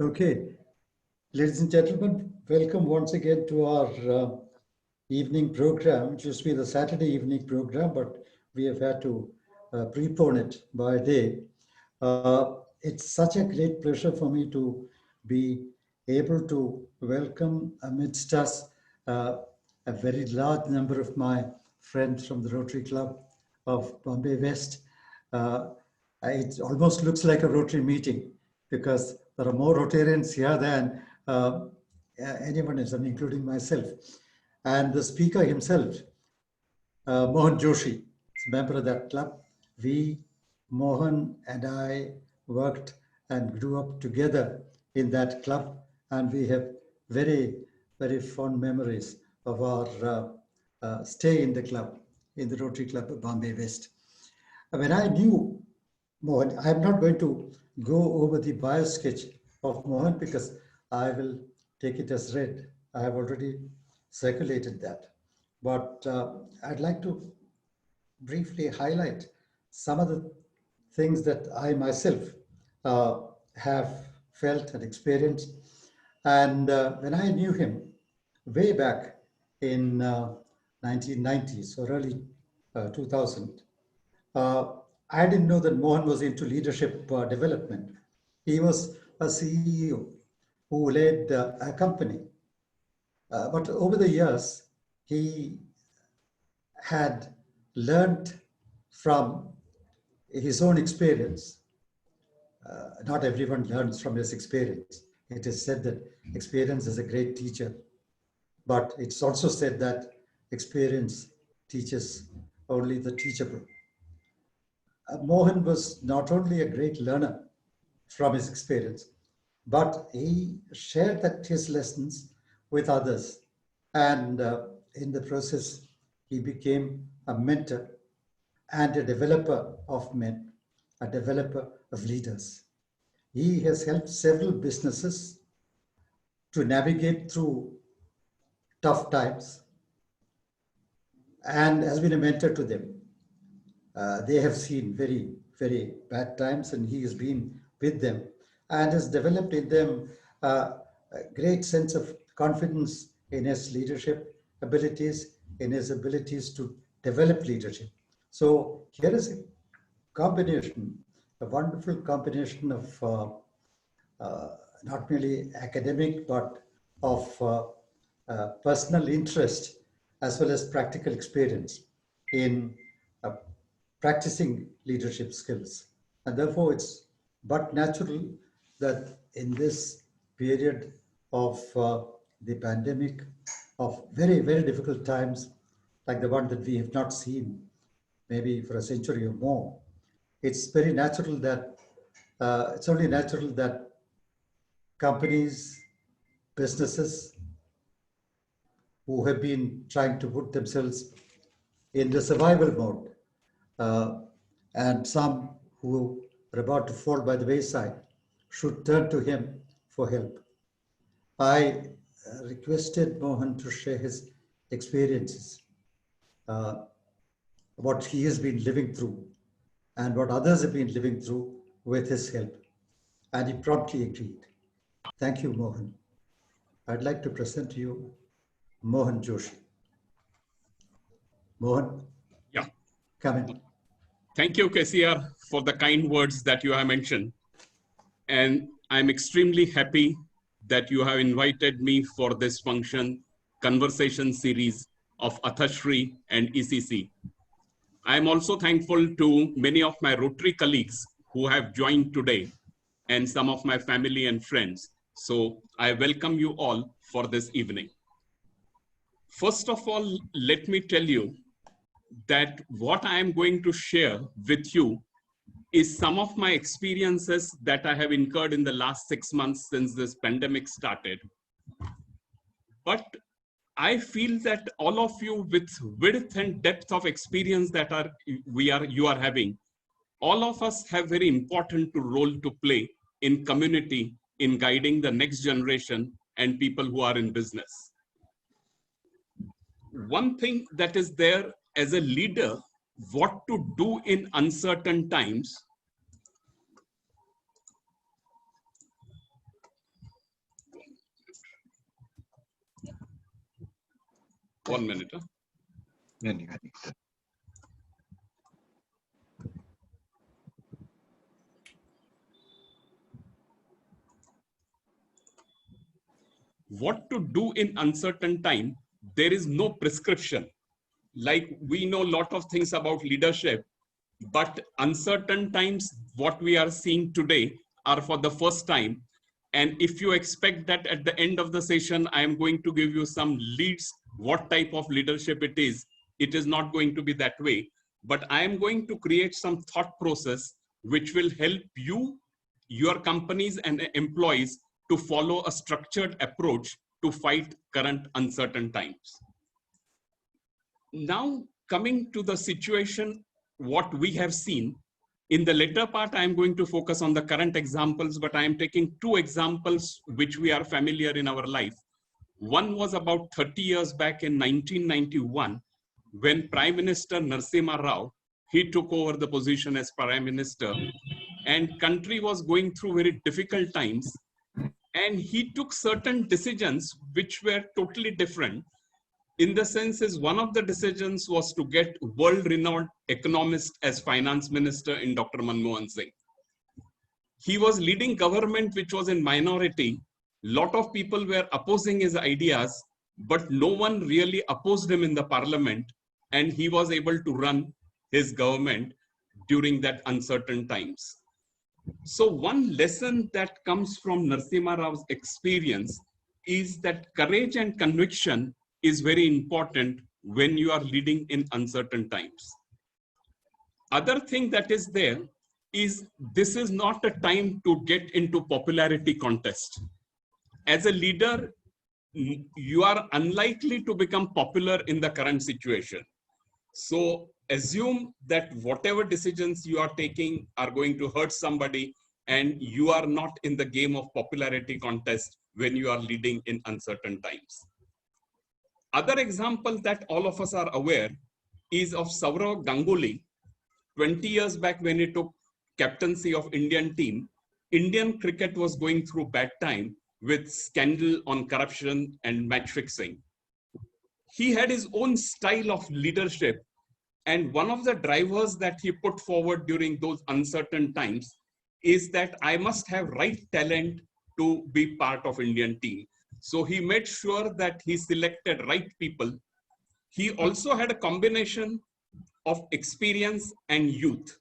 Okay, ladies and gentlemen, welcome once again to our evening program. It used to be the Saturday evening program, but we have had to prepone it by a day. It's such a great pleasure for me to be able to welcome amidst us a very large number of my friends from the Rotary Club of Bombay West. Uh, it almost looks like a Rotary meeting because there are more Rotarians here than anyone else, including myself. And the speaker himself, Mohan Joshi, is a member of that club. We, Mohan and I, worked and grew up together in that club, and we have very, very fond memories of our stay in the club, in the Rotary Club of Bombay West. When I knew Mohan, I'm not going to go over the bio sketch of Mohan because I will take it as read. I have already circulated that. But I'd like to briefly highlight some of the things that I myself uh, have felt and experienced. And when I knew him way back in 1990s or early 2000, uh, I didn't know that Mohan was into leadership development. He was a CEO who led a company. But over the years, he had learned from his own experience. Not everyone learns from his experience. It is said that experience is a great teacher, but it's also said that experience teaches only the teachable. Mohan was not only a great learner from his experience, but he shared his lessons with others. And in the process, he became a mentor and a developer of men, a developer of leaders. He has helped several businesses to navigate through tough times and has been a mentor to them. They have seen very, very bad times, and he has been with them and has developed in them a great sense of confidence in his leadership abilities, in his abilities to develop leadership. So here is a combination, a wonderful combination of not merely academic, but of personal interest as well as practical experience in uh, practicing leadership skills. And therefore, it's but natural that in this period of the pandemic, of very, very difficult times, like the one that we have not seen maybe for a century or more, it's very natural that it's only natural that companies, businesses who have been trying to put themselves in the survival mode, uh, and some who are about to fall by the wayside should turn to him for help. I requested Mohan to share his experiences, uh, what he has been living through, and what others have been living through with his help. And he promptly agreed. Thank you, Mohan. I'd like to present to you Mohan Joshi. Mohan, Yeah. come in. Thank you, KCR, for the kind words that you have mentioned. And I'm extremely happy that you have invited me for this function conversation series of Athashri and ECC. I'm also thankful to many of my Rotary colleagues who have joined today and some of my family and friends. So I welcome you all for this evening. First of all, let me tell you that what I am going to share with you is some of my experiences that I have incurred in the last 6 months since this pandemic started. But I feel that all of you with width and depth of experience that you are having, all of us have very important role to play in community, in guiding the next generation and people who are in business. One thing that is there as a leader, what to do in uncertain times. 1 minute. What to do in uncertain time? There is no prescription. Like we know a lot of things about leadership, but uncertain times, what we are seeing today are for the first time. And if you expect that at the end of the session, I am going to give you some leads, what type of leadership it is not going to be that way. But I am going to create some thought process which will help you, your companies and employees to follow a structured approach to fight current uncertain times. Now, coming to the situation, what we have seen, in the later part, I am going to focus on the current examples, but I am taking two examples which we are familiar in our life. One was about 30 years back in 1991, when Prime Minister Narasimha Rao, he took over the position as Prime Minister, and country was going through very difficult times. And he took certain decisions which were totally different. In the sense is one of the decisions was to get world-renowned economist as finance minister in Dr. Manmohan Singh. He was leading government which was in minority. Lot of people were opposing his ideas, but no one really opposed him in the parliament, and he was able to run his government during that uncertain times. So one lesson that comes from Narasimha Rao's experience is that courage and conviction is very important when you are leading in uncertain times. Other thing that is there is this is not a time to get into popularity contest. As a leader, you are unlikely to become popular in the current situation. So assume that whatever decisions you are taking are going to hurt somebody, and you are not in the game of popularity contest when you are leading in uncertain times. Other example that all of us are aware is of Sourav Ganguly. 20 years back when he took captaincy of Indian team, Indian cricket was going through bad time with scandal on corruption and match fixing. He had his own style of leadership, and one of the drivers that he put forward during those uncertain times is that I must have right talent to be part of Indian team. So he made sure that he selected right people. He also had a combination of experience and youth.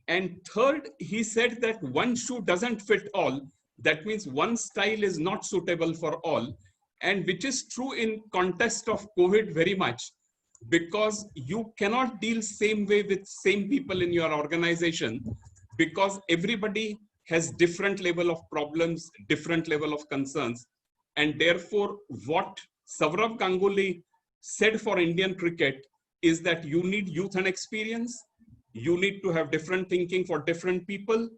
And third, he said that one shoe doesn't fit all. That means one style is not suitable for all. And which is true in context of COVID very much, because you cannot deal same way with same people in your organization, because everybody has different level of problems, different level of concerns. And therefore, what Sourav Ganguly said for Indian cricket is that you need youth and experience, you need to have different thinking for different people,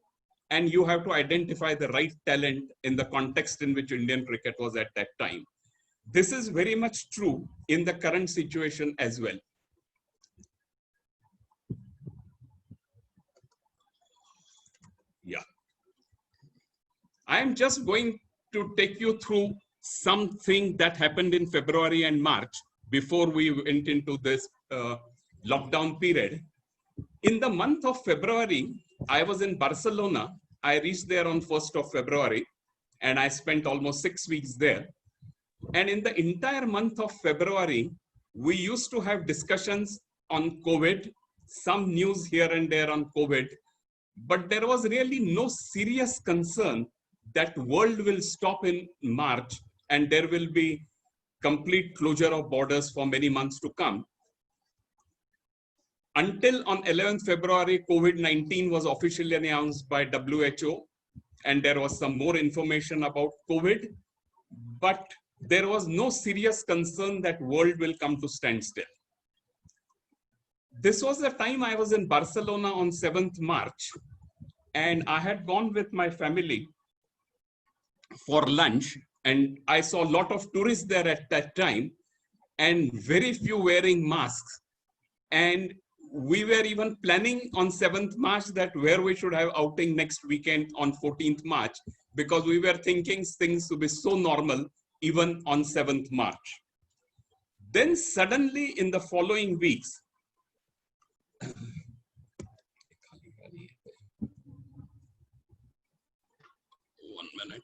and you have to identify the right talent in the context in which Indian cricket was at that time. This is very much true in the current situation as well. Yeah. I am just going to take you through something that happened in February and March before we went into this lockdown period. In the month of February, I was in Barcelona. I reached there on 1st of February, and I spent almost 6 weeks there. And in the entire month of February, we used to have discussions on COVID, some news here and there on COVID, but there was really no serious concern that world will stop in March and there will be complete closure of borders for many months to come. Until on 11th February, COVID-19 was officially announced by WHO, and there was some more information about COVID, but there was no serious concern that world will come to standstill. This was the time I was in Barcelona on 7th March, and I had gone with my family for lunch, and I saw a lot of tourists there at that time, and very few wearing masks. And we were even planning on 7th March that where we should have outing next weekend on 14th March, because we were thinking things to be so normal even on 7th March. Then suddenly in the following weeks, one minute.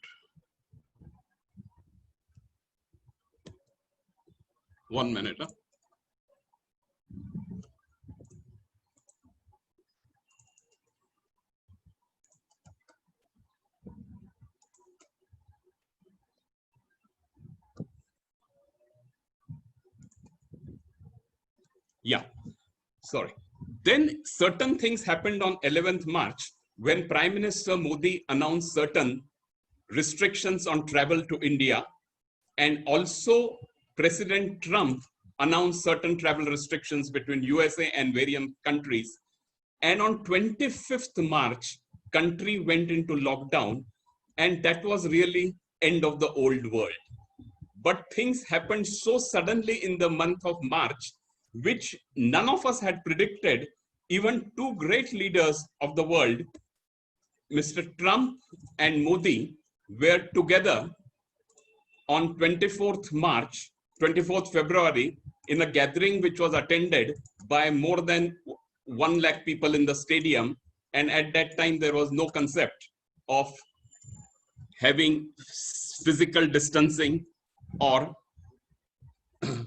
One minute. Huh? Yeah, sorry. Then certain things happened on 11th March when Prime Minister Modi announced certain restrictions on travel to India, and also President Trump announced certain travel restrictions between USA and various countries. And on 25th March, country went into lockdown, and that was really end of the old world. But things happened so suddenly in the month of March, which none of us had predicted. Even two great leaders of the world, Mr. Trump and Modi, were together on 24th March, 24th February, in a gathering which was attended by more than 1 lakh people in the stadium. And at that time, there was no concept of having physical distancing or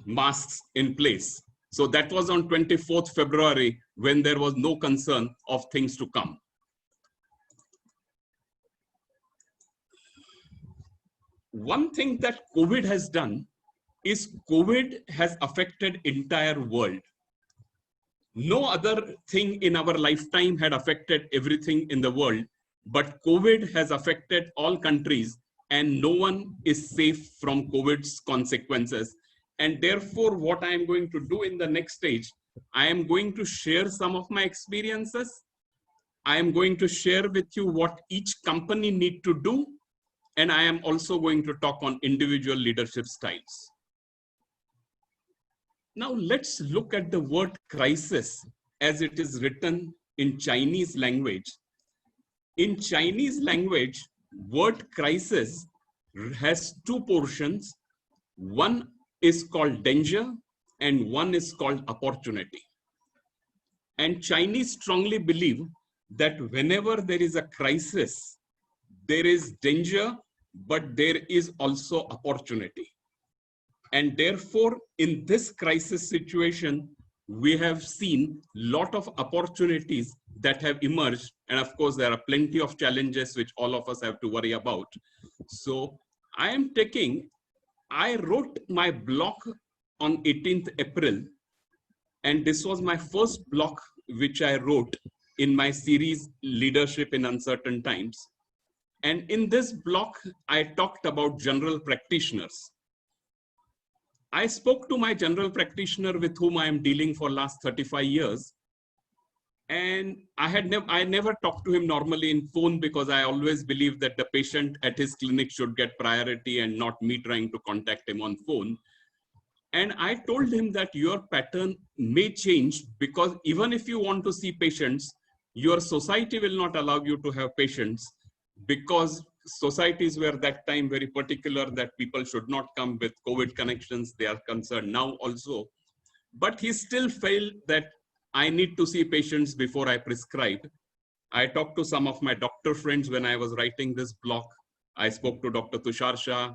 masks in place. So that was on 24th February when there was no concern of things to come. One thing that COVID has done is COVID has affected entire world. No other thing in our lifetime had affected everything in the world, but COVID has affected all countries, and no one is safe from COVID's consequences. And therefore, what I am going to do in the next stage, I am going to share some of my experiences. I am going to share with you what each company need to do. And I am also going to talk on individual leadership styles. Now let's look at the word crisis as it is written in Chinese language. In Chinese language, word crisis has two portions. One is called danger and one is called opportunity. And Chinese strongly believe that whenever there is a crisis, there is danger, but there is also opportunity. And therefore, in this crisis situation, we have seen a lot of opportunities that have emerged. And of course, there are plenty of challenges which all of us have to worry about. So I wrote my blog on 18th April. And this was my first blog which I wrote in my series, Leadership in Uncertain Times. And in this blog, I talked about general practitioners. I spoke to my general practitioner with whom I am dealing for last 35 years. And I never talked to him normally in phone because I always believe that the patient at his clinic should get priority and not me trying to contact him on phone. And I told him that your pattern may change because even if you want to see patients, your society will not allow you to have patients, because societies were that time very particular that people should not come with COVID connections. They are concerned now also. But he still felt that I need to see patients before I prescribe. I talked to some of my doctor friends when I was writing this blog. I spoke to Dr. Tushar Shah,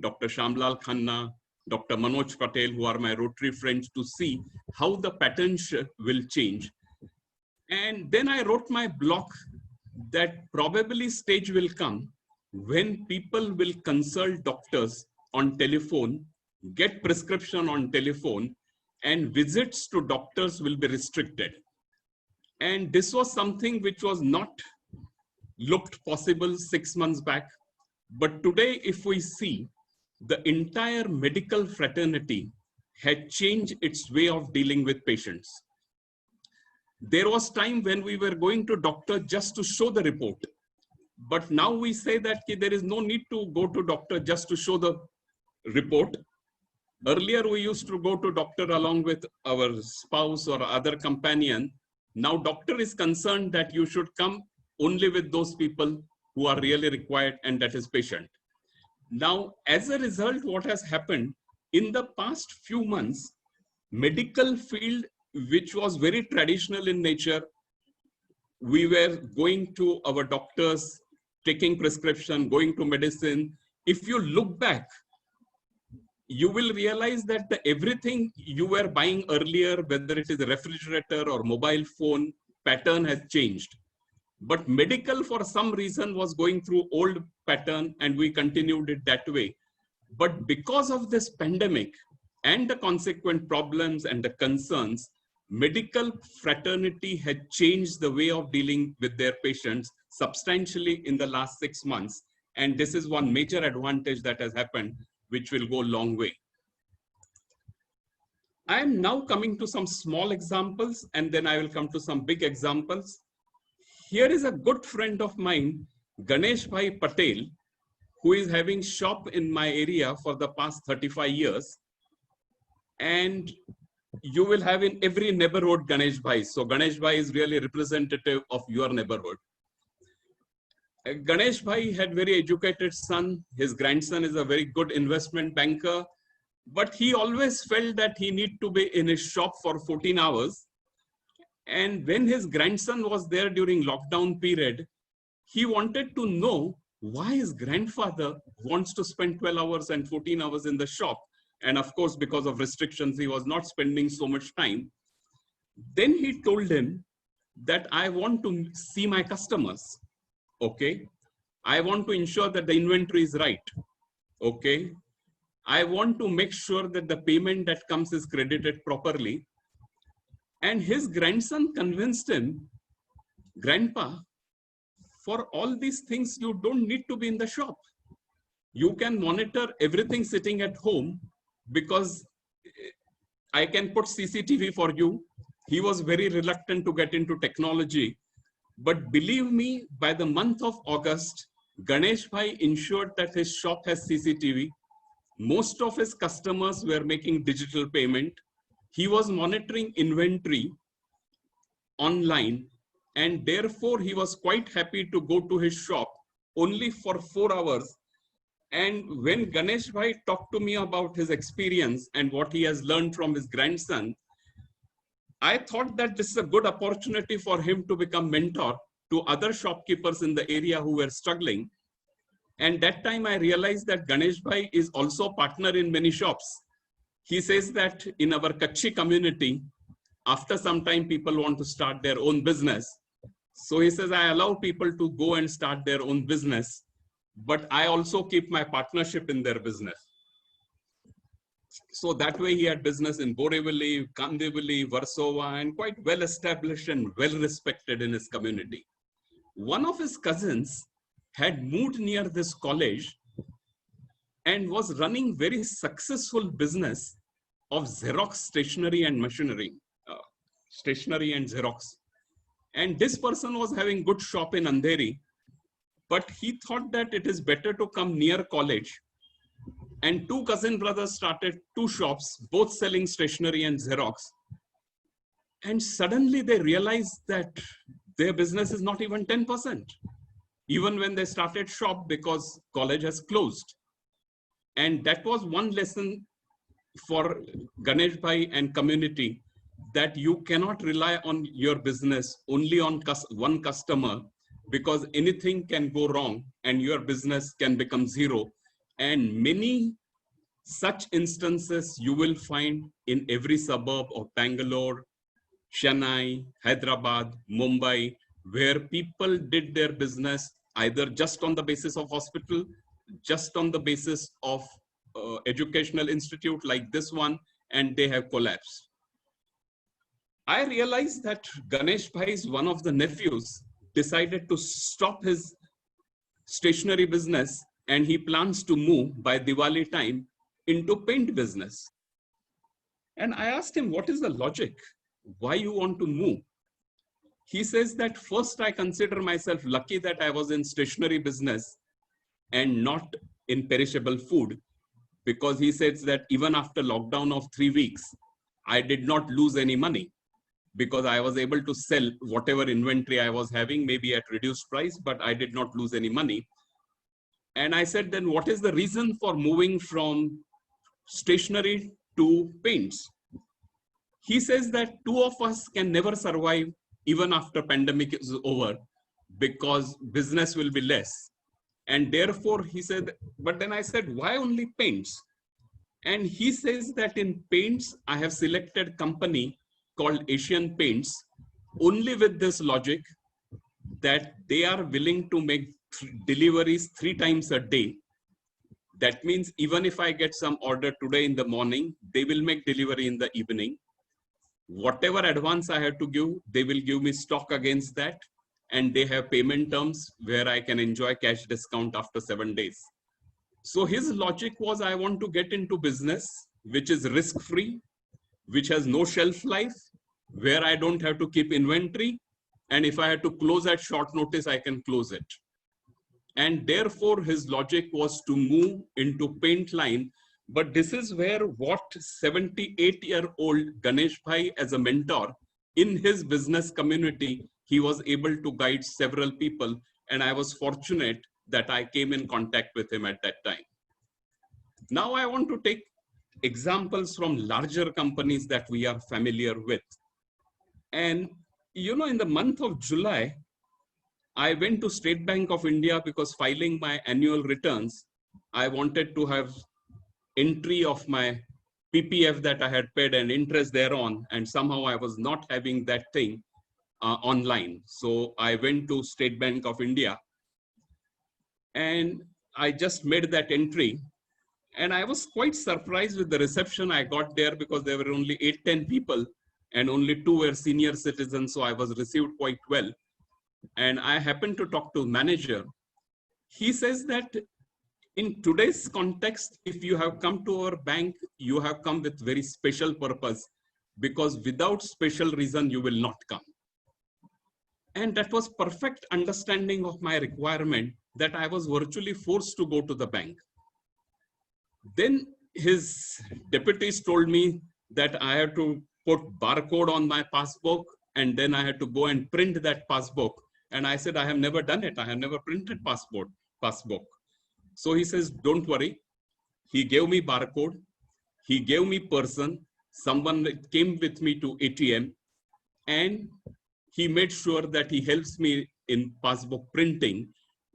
Dr. Shamlal Khanna, Dr. Manoj Patel, who are my Rotary friends, to see how the pattern will change. And then I wrote my blog that probably stage will come when people will consult doctors on telephone, get prescription on telephone, and visits to doctors will be restricted. And this was something which was not looked possible 6 months back. But today, if we see, the entire medical fraternity had changed its way of dealing with patients. There was time when we were going to doctor just to show the report. But now we say that there is no need to go to doctor just to show the report. Earlier, we used to go to doctor along with our spouse or other companion. Now doctor is concerned that you should come only with those people who are really required, and that is patient. Now, as a result, what has happened, in the past few months, medical field, which was very traditional in nature, we were going to our doctors, taking prescription, going to medicine. If you look back, you will realize that everything you were buying earlier, whether it is a refrigerator or mobile phone, pattern has changed. But medical, for some reason, was going through old pattern, and we continued it that way. But because of this pandemic and the consequent problems and the concerns, medical fraternity had changed the way of dealing with their patients substantially in the last 6 months. And this is one major advantage that has happened, which will go a long way. I am now coming to some small examples, and then I will come to some big examples. Here is a good friend of mine, Ganesh Bhai Patel, who is having shop in my area for the past 35 years. And you will have in every neighborhood Ganesh Bhai. So Ganesh Bhai is really representative of your neighborhood. Ganesh Bhai had very educated son. His grandson is a very good investment banker, but he always felt that he need to be in his shop for 14 hours. And when his grandson was there during lockdown period, he wanted to know why his grandfather wants to spend 12 hours and 14 hours in the shop. And of course, because of restrictions, he was not spending so much time. Then he told him that I want to see my customers. Okay. I want to ensure that the inventory is right. Okay. I want to make sure that the payment that comes is credited properly. And his grandson convinced him, Grandpa, for all these things, you don't need to be in the shop. You can monitor everything sitting at home, because I can put CCTV for you. He was very reluctant to get into technology. But believe me, by the month of August, Ganesh Bhai ensured that his shop has CCTV. Most of his customers were making digital payment. He was monitoring inventory online, and therefore he was quite happy to go to his shop only for 4 hours. And when Ganesh Bhai talked to me about his experience and what he has learned from his grandson, I thought that this is a good opportunity for him to become mentor to other shopkeepers in the area who were struggling. And that time I realized that Ganesh Bhai is also partner in many shops. He says that in our Kutchi community, after some time, people want to start their own business. So he says, I allow people to go and start their own business, but I also keep my partnership in their business. So that way he had business in Borivali, Kandivali, Warsaw, and quite well established and well respected in his community. One of his cousins had moved near this college and was running very successful business of Xerox stationery and machinery, stationery and Xerox. And this person was having good shop in Andheri, but he thought that it is better to come near college. And two cousin brothers started two shops, both selling stationery and Xerox. And suddenly they realized that their business is not even 10%, even when they started shop, because college has closed. And that was one lesson for Ganesh Bhai and community, that you cannot rely on your business only on one customer, because anything can go wrong and your business can become zero. And many such instances you will find in every suburb of Bangalore, Chennai, Hyderabad, Mumbai, where people did their business either just on the basis of hospital, just on the basis of educational institute like this one, and they have collapsed. I realized that Ganesh Bhai's one of the nephews decided to stop his stationery business, and he plans to move by Diwali time into paint business. And I asked him, what is the logic? Why you want to move? He says that first I consider myself lucky that I was in stationery business and not in perishable food, because he says that even after lockdown of 3 weeks, I did not lose any money, because I was able to sell whatever inventory I was having, maybe at reduced price, but I did not lose any money. And I said, then what is the reason for moving from stationery to paints. He says that two of us can never survive even after pandemic is over because business will be less. And therefore he said, but then I said, why only paints? And he says that in paints, I have selected company called Asian Paints only with this logic that they are willing to make deliveries 3 times a day. That means even if I get some order today in the morning, they will make delivery in the evening. Whatever advance I have to give, they will give me stock against that. And they have payment terms where I can enjoy cash discount after 7 days. So his logic was, I want to get into business, which is risk-free, which has no shelf life, where I don't have to keep inventory. And if I had to close at short notice, I can close it. And therefore his logic was to move into paint line. But this is where what 78-year-old Ganesh Bhai as a mentor in his business community, he was able to guide several people. And I was fortunate that I came in contact with him at that time. Now I want to take examples from larger companies that we are familiar with. And you know, in the month of July, I went to State Bank of India because filing my annual returns, I wanted to have entry of my PPF that I had paid and interest thereon, and somehow I was not having that thing online. So I went to State Bank of India and I just made that entry. And I was quite surprised with the reception I got there because there were only 8-10 people and only 2 were senior citizens. So I was received quite well. And I happened to talk to manager. He says that in today's context, if you have come to our bank, you have come with very special purpose, because without special reason, you will not come. And that was perfect understanding of my requirement that I was virtually forced to go to the bank. Then his deputies told me that I had to put barcode on my passbook, and then I had to go and print that passbook. And I said, I have never done it. I have never printed passbook. So he says, don't worry. He gave me barcode. He gave me person. Someone came with me to ATM, and he made sure that he helps me in passbook printing.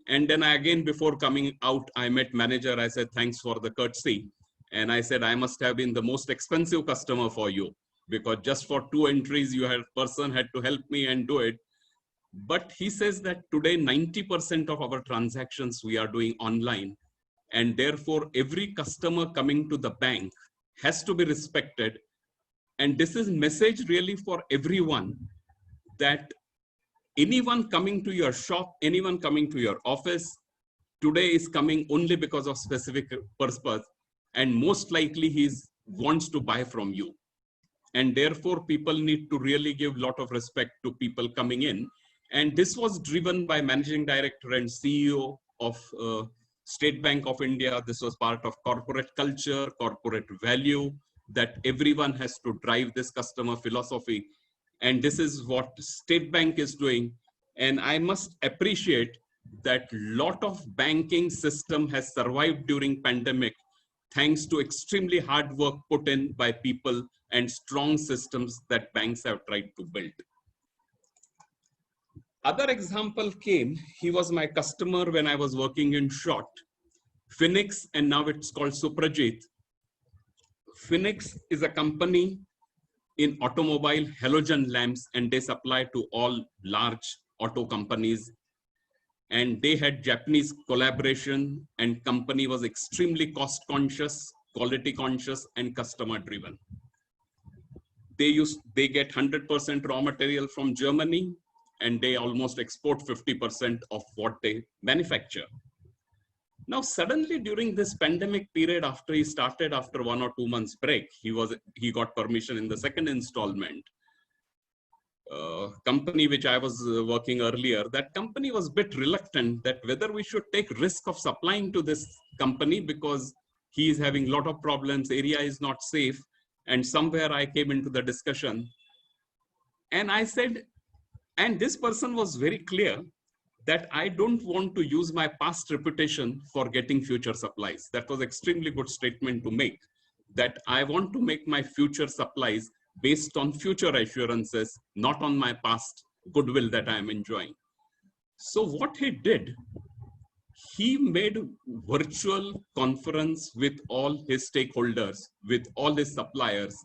And then again, before coming out, I met manager. I said, thanks for the courtesy. And I said, I must have been the most expensive customer for you, because just for 2 entries, you had person had to help me and do it. But he says that today, 90% of our transactions we are doing online. And therefore, every customer coming to the bank has to be respected. And this is message really for everyone, that anyone coming to your shop, anyone coming to your office today is coming only because of specific purpose. And most likely he wants to buy from you. And therefore, people need to really give a lot of respect to people coming in. And this was driven by managing director and CEO of State Bank of India. This was part of corporate culture, corporate value, that everyone has to drive this customer philosophy. And this is what State Bank is doing. And I must appreciate that lot of banking system has survived during pandemic, thanks to extremely hard work put in by people and strong systems that banks have tried to build. Other example came, he was my customer when I was working in Short, Phoenix, and now it's called Suprajit. Phoenix is a company in automobile halogen lamps, and they supply to all large auto companies. And they had Japanese collaboration, and company was extremely cost conscious, quality conscious, and customer driven. They get 100% raw material from Germany, and they almost export 50% of what they manufacture. Now, suddenly during this pandemic period, after he started after 1 or 2 months break, he got permission in the second installment. Company which I was working earlier, that company was a bit reluctant that whether we should take risk of supplying to this company, because he is having a lot of problems, area is not safe. And somewhere I came into the discussion and I said, and this person was very clear that I don't want to use my past reputation for getting future supplies. That was extremely good statement to make, that I want to make my future supplies based on future assurances, not on my past goodwill that I am enjoying. So what he did, he made virtual conference with all his stakeholders, with all his suppliers,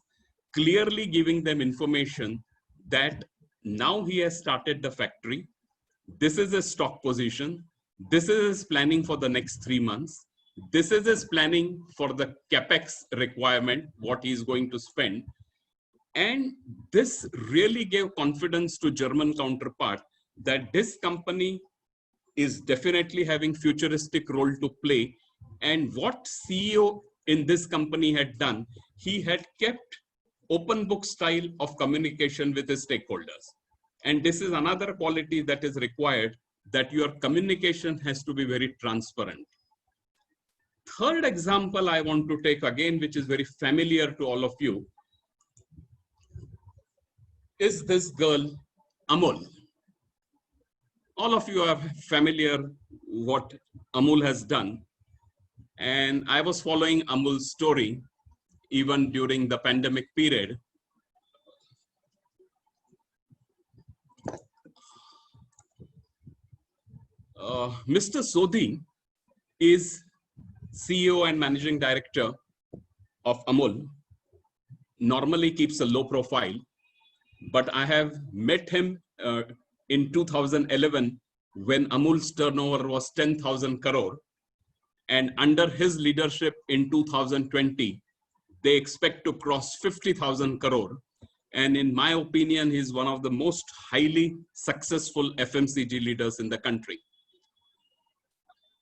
clearly giving them information that now he has started the factory. This is his stock position. This is his planning for the next 3 months. This is his planning for the capex requirement, what he is going to spend. And this really gave confidence to German counterpart that this company is definitely having futuristic role to play. And what CEO in this company had done, he had kept open book style of communication with his stakeholders. And this is another quality that is required, that your communication has to be very transparent. Third example I want to take again, which is very familiar to all of you, is this girl, Amul. All of you are familiar what Amul has done. And I was following Amul's story even during the pandemic period. Mr. Sodhi is CEO and Managing Director of Amul, normally keeps a low profile, but I have met him in 2011 when Amul's turnover was 10,000 crore. And under his leadership in 2020, they expect to cross 50,000 crore. And in my opinion, he's one of the most highly successful FMCG leaders in the country.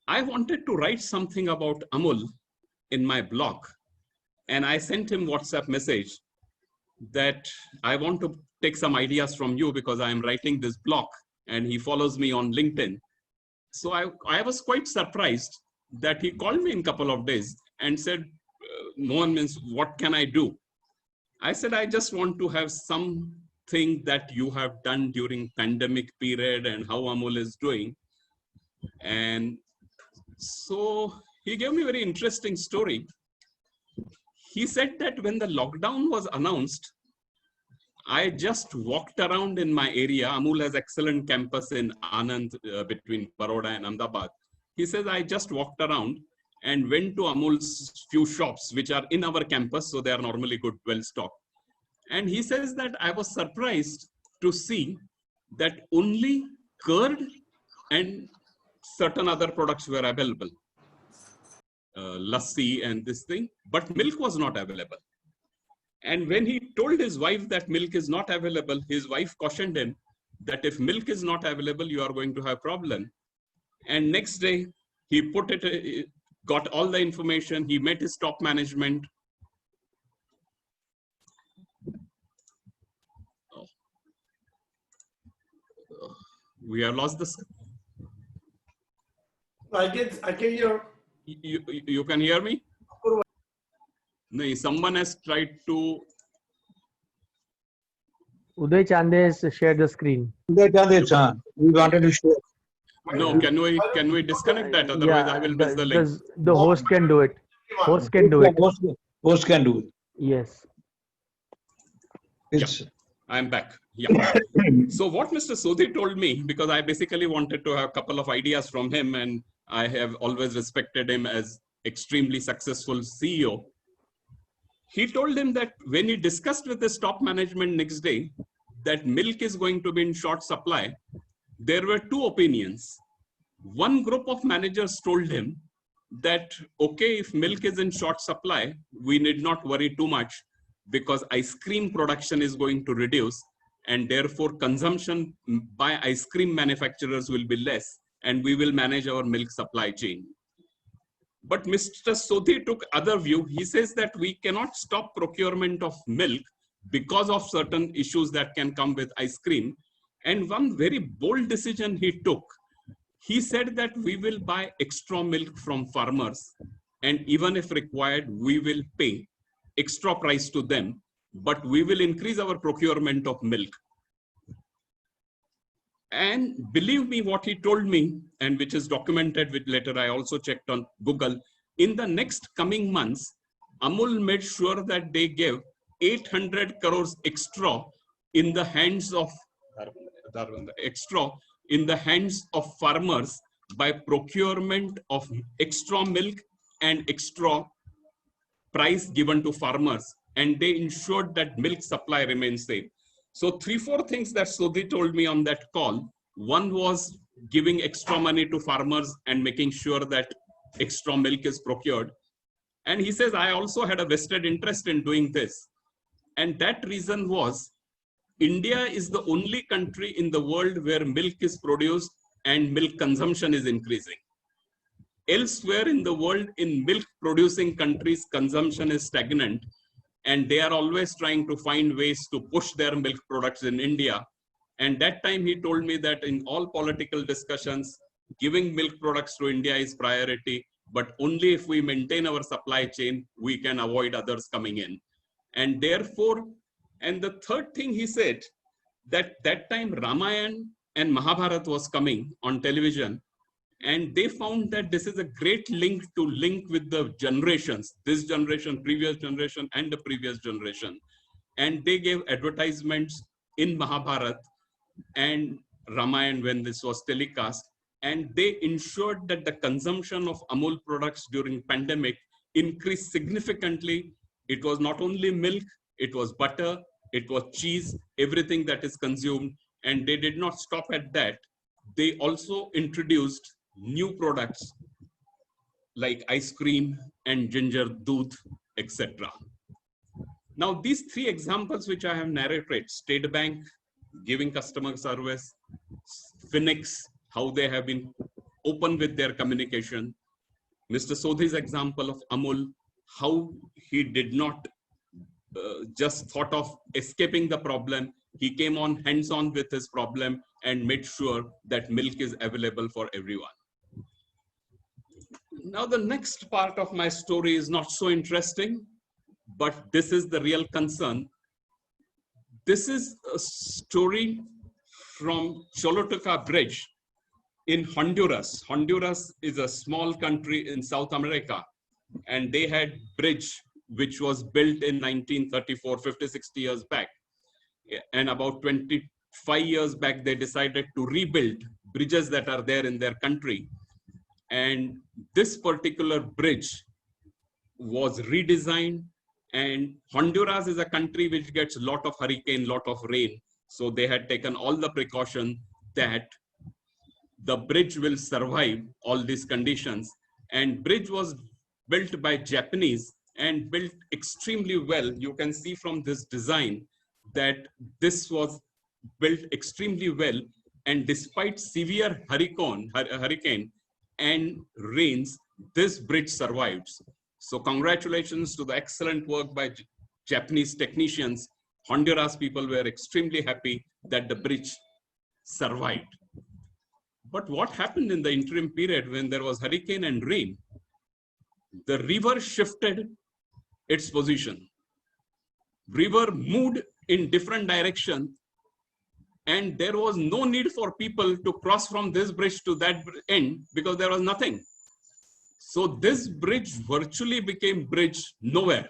I wanted to write something about Amul in my blog, and I sent him WhatsApp message that I want to take some ideas from you because I am writing this blog, and he follows me on LinkedIn. So I was quite surprised that he called me in a couple of days and said, Mohan, means what can I do? I said, I just want to have something that you have done during pandemic period and how Amul is doing. And so he gave me a very interesting story. He said that when the lockdown was announced, I just walked around in my area. Amul has excellent campus in Anand between Baroda and Ahmedabad. He says, I just walked around and went to Amul's few shops, which are in our campus. So they are normally good, well stocked. And he says that I was surprised to see that only curd and certain other products were available. Lassi and this thing, but milk was not available. And when he told his wife that milk is not available, his wife cautioned him that if milk is not available, you are going to have problem. And next day, he put it, got all the information, he met his top management. We have lost this. I can hear. You can hear me? No, someone has tried to. Uday Chande has shared the screen. Uday Chande, we wanted to share. No, can we disconnect that? Otherwise, I will miss the link. The host can do it. Host can do it. Host can do it. Yes. Yeah, I'm back. Yeah. So what Mr. Sodhi told me, because I basically wanted to have a couple of ideas from him, and I have always respected him as extremely successful CEO. He told him that when he discussed with his top management next day that milk is going to be in short supply, there were two opinions. One group of managers told him that, okay, if milk is in short supply, we need not worry too much because ice cream production is going to reduce and therefore consumption by ice cream manufacturers will be less and we will manage our milk supply chain. But Mr. Sodhi took other view. He says that we cannot stop procurement of milk because of certain issues that can come with ice cream. And one very bold decision he took, he said that we will buy extra milk from farmers. And even if required, we will pay extra price to them, but we will increase our procurement of milk. And believe me, what he told me, and which is documented, which later I also checked on Google, in the next coming months, Amul made sure that they gave 800 crores extra in the hands of farmers by procurement of extra milk and extra price given to farmers, and they ensured that milk supply remains safe. So 3-4 things that Sodhi told me on that call. One was giving extra money to farmers and making sure that extra milk is procured. And he says, I also had a vested interest in doing this. And that reason was, India is the only country in the world where milk is produced and milk consumption is increasing. Elsewhere in the world, in milk producing countries, consumption is stagnant, and they are always trying to find ways to push their milk products in India. And that time he told me that in all political discussions, giving milk products to India is priority, but only if we maintain our supply chain, we can avoid others coming in. And therefore, and the third thing he said, that time Ramayana and Mahabharata was coming on television, and they found that this is a great link with the generations, this generation, previous generation, and the previous generation. And they gave advertisements in Mahabharata and Ramayana when this was telecast, and they ensured that the consumption of Amul products during pandemic increased significantly. It was not only milk, it was butter, it was cheese, everything that is consumed. And they did not stop at that. They also introduced new products like ice cream and ginger doodh, etc. Now, these 3 examples which I have narrated, State Bank giving customer service, Phoenix, how they have been open with their communication, Mr. Sodhi's example of Amul, how he did not just thought of escaping the problem. He came on hands-on with his problem and made sure that milk is available for everyone. Now, the next part of my story is not so interesting, but this is the real concern. This is a story from Choluteca Bridge in Honduras. Honduras is a small country in South America, and they had bridge which was built in 1934, 50, 60 years back. And about 25 years back, they decided to rebuild bridges that are there in their country. And this particular bridge was redesigned, and Honduras is a country which gets a lot of hurricane, lot of rain. So they had taken all the precaution that the bridge will survive all these conditions. And bridge was built by Japanese and built extremely well. You can see from this design that this was built extremely well. And despite severe hurricane and rains, this bridge survives. So congratulations to the excellent work by Japanese technicians. Honduras people were extremely happy that the bridge survived. But what happened in the interim period when there was hurricane and rain? The river shifted its position. River moved in different direction, and there was no need for people to cross from this bridge to that end because there was nothing. So this bridge virtually became bridge nowhere.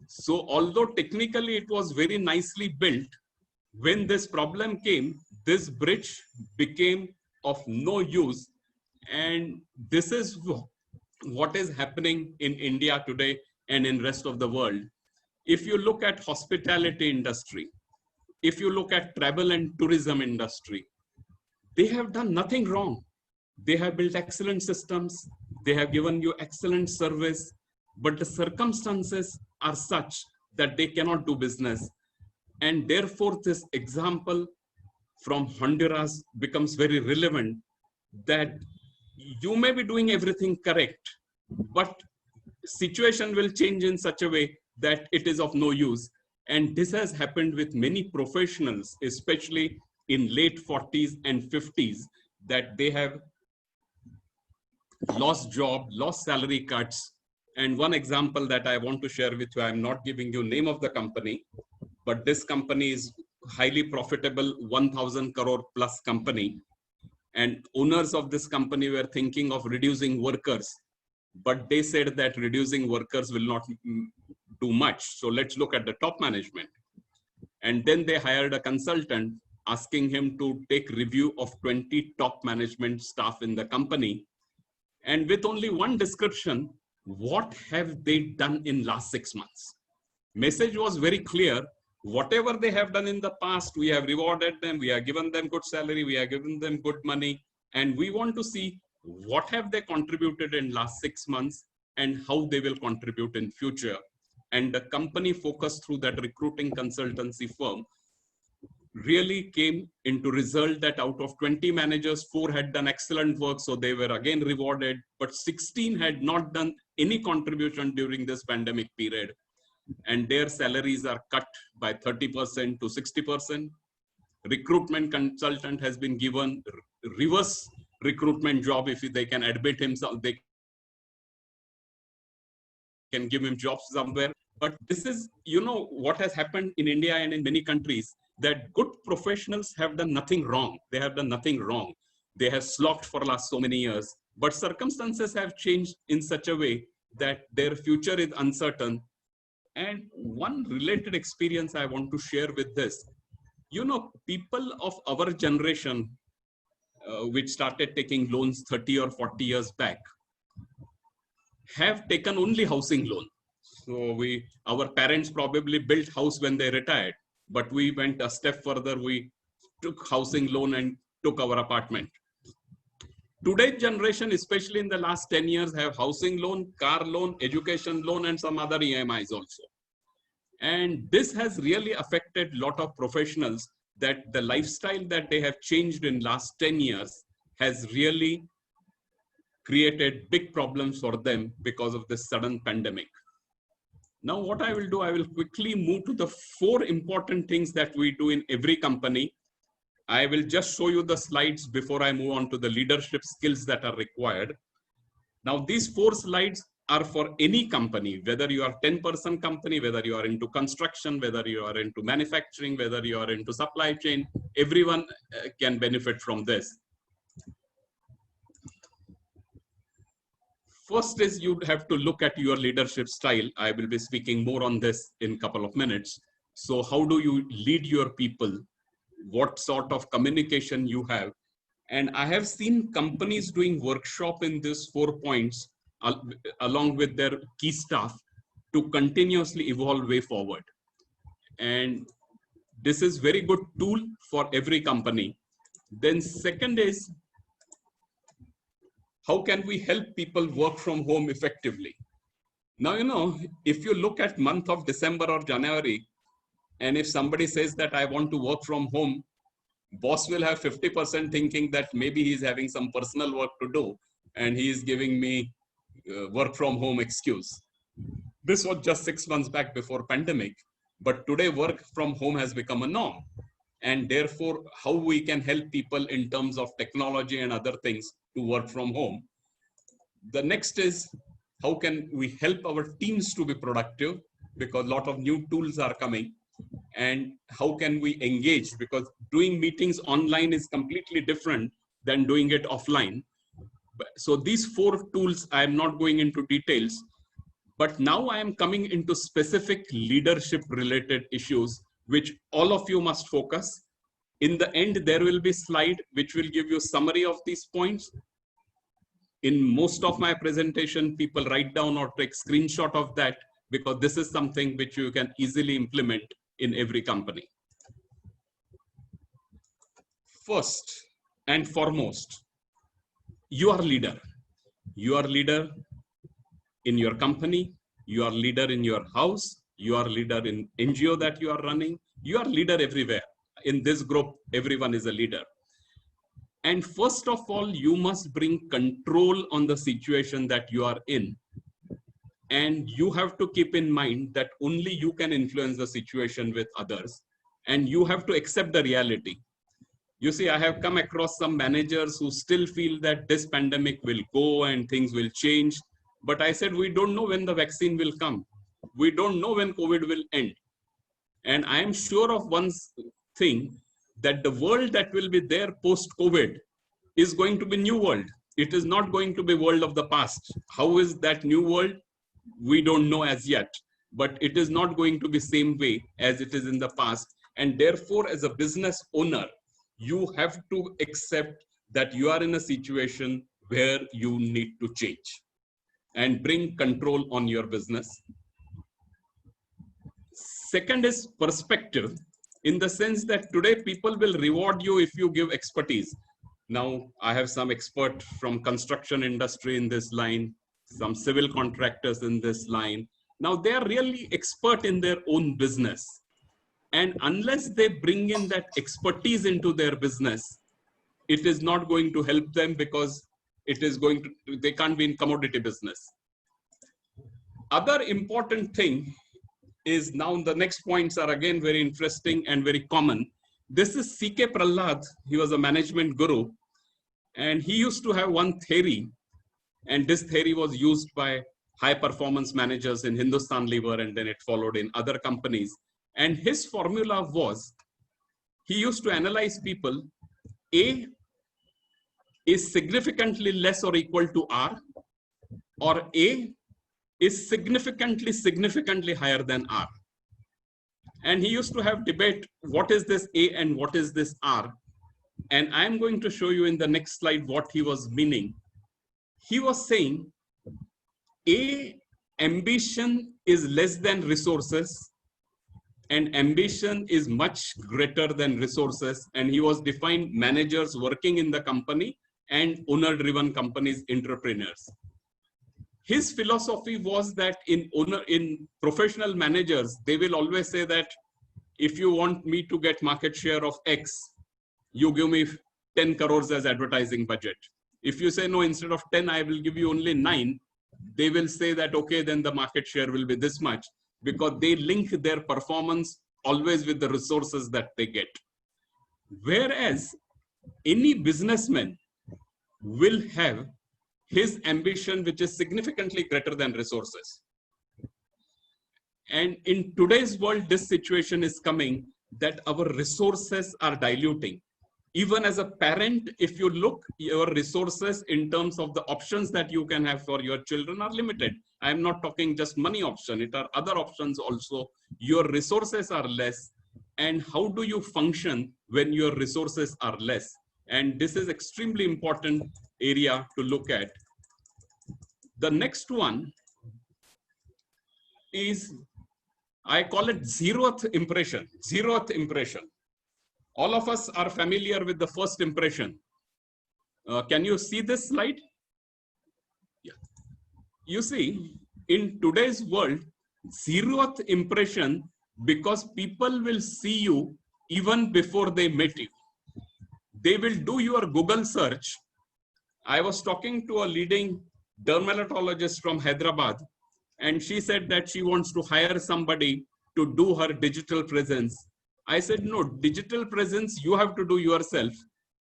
So although technically it was very nicely built, when this problem came, this bridge became of no use. And this is what is happening in India today and in rest of the world. If you look at hospitality industry, if you look at travel and tourism industry, they have done nothing wrong. They have built excellent systems. They have given you excellent service, but the circumstances are such that they cannot do business. And therefore, this example from Honduras becomes very relevant, that you may be doing everything correct, but situation will change in such a way that it is of no use. And this has happened with many professionals, especially in late 40s and 50s, that they have lost job, lost salary cuts. And one example that I want to share with you, I'm not giving you name of the company, but this company is highly profitable, 1,000 crore plus company. And owners of this company were thinking of reducing workers. but they said that reducing workers will not do much. So let's look at the top management. And then they hired a consultant asking him to take review of 20 top management staff in the company. And with only one description, what have they done in last 6 months? Message was very clear. Whatever they have done in the past, we have rewarded them. We have given them good salary. We have given them good money. And we want to see what have they contributed in last 6 months and how they will contribute in future. And the company focused through that recruiting consultancy firm really came into result that out of 20 managers, 4 had done excellent work. So they were again rewarded, but 16 had not done any contribution during this pandemic period. And their salaries are cut by 30% to 60%. Recruitment consultant has been given reverse recruitment job. If they can admit himself, they can give him jobs somewhere. But this is, what has happened in India and in many countries, that good professionals have done nothing wrong. They have done nothing wrong. They have slogged for last so many years, but circumstances have changed in such a way that their future is uncertain. And one related experience I want to share with this, people of our generation, which started taking loans 30 or 40 years back, have taken only housing loan. So our parents probably built house when they retired, but we went a step further. We took housing loan and took our apartment. Today's generation, especially in the last 10 years, have housing loan, car loan, education loan, and some other EMIs also. And this has really affected a lot of professionals, that the lifestyle that they have changed in last 10 years has really created big problems for them because of this sudden pandemic. Now, what I will do, I will quickly move to the 4 important things that we do in every company. I will just show you the slides before I move on to the leadership skills that are required. Now, these 4 slides are for any company, whether you are 10-person company, whether you are into construction, whether you are into manufacturing, whether you are into supply chain, everyone can benefit from this. First is you have to look at your leadership style. I will be speaking more on this in a couple of minutes. So how do you lead your people? What sort of communication you have? And I have seen companies doing workshop in these 4 points along with their key staff to continuously evolve way forward. And this is very good tool for every company. Then second is, how can we help people work from home effectively? Now, if you look at month of December or January, and if somebody says that I want to work from home, boss will have 50% thinking that maybe he's having some personal work to do and he is giving me work from home excuse. This was just 6 months back before pandemic, but today work from home has become a norm. And therefore, how we can help people in terms of technology and other things to work from home. The next is, how can we help our teams to be productive, because a lot of new tools are coming. And how can we engage, because doing meetings online is completely different than doing it offline. So these 4 tools, I am not going into details, but now I am coming into specific leadership related issues, which all of you must focus. In the end, there will be a slide which will give you a summary of these points. In most of my presentation, people write down or take screenshot of that, because this is something which you can easily implement in every company. First and foremost, you are leader. You are leader in your company. You are leader in your house. You are leader in NGO that you are running. You are leader everywhere. In this group, everyone is a leader. And first of all, you must bring control on the situation that you are in. And you have to keep in mind that only you can influence the situation with others. And you have to accept the reality. You see, I have come across some managers who still feel that this pandemic will go and things will change. But I said, we don't know when the vaccine will come. We don't know when COVID will end. And I am sure of one thing, that the world that will be there post-COVID is going to be new world. It is not going to be world of the past. How is that new world? We don't know as yet, but it is not going to be same way as it is in the past. And therefore, as a business owner, you have to accept that you are in a situation where you need to change and bring control on your business. Second is perspective, in the sense that today people will reward you if you give expertise. Now, I have some expert from construction industry in this line, some civil contractors in this line. Now, they are really expert in their own business. And unless they bring in that expertise into their business, it is not going to help them, because it is going to, they can't be in commodity business. Other important thing is, now the next points are again very interesting and very common. This is C.K. Prahlad. He was a management guru, and he used to have one theory, and this theory was used by high performance managers in Hindustan Lever, and then it followed in other companies. And his formula was, he used to analyze people. A is significantly less or equal to R, or A is significantly higher than R. And he used to have debate, what is this A and what is this R? And I'm going to show you in the next slide what he was meaning. He was saying, A, ambition is less than resources, and ambition is much greater than resources. And he was defined managers working in the company and owner-driven companies, entrepreneurs. His philosophy was that in professional managers, they will always say that if you want me to get market share of X, you give me 10 crores as advertising budget. If you say no, instead of 10, I will give you only 9, they will say that, okay, then the market share will be this much, because they link their performance always with the resources that they get. Whereas any businessman will have his ambition, which is significantly greater than resources. And in today's world, this situation is coming that our resources are diluting. Even as a parent, if you look, your resources in terms of the options that you can have for your children are limited. I'm not talking just money option, it are other options also. Your resources are less. And how do you function when your resources are less? And this is extremely important area to look at. The next one is, I call it zeroth impression. Zeroth impression. All of us are familiar with the first impression. Can you see this slide? Yeah. You see, in today's world, zeroth impression, because people will see you even before they met you. They will do your Google search. I was talking to a leading dermatologist from Hyderabad, and she said that she wants to hire somebody to do her digital presence. I said, no, digital presence you have to do yourself.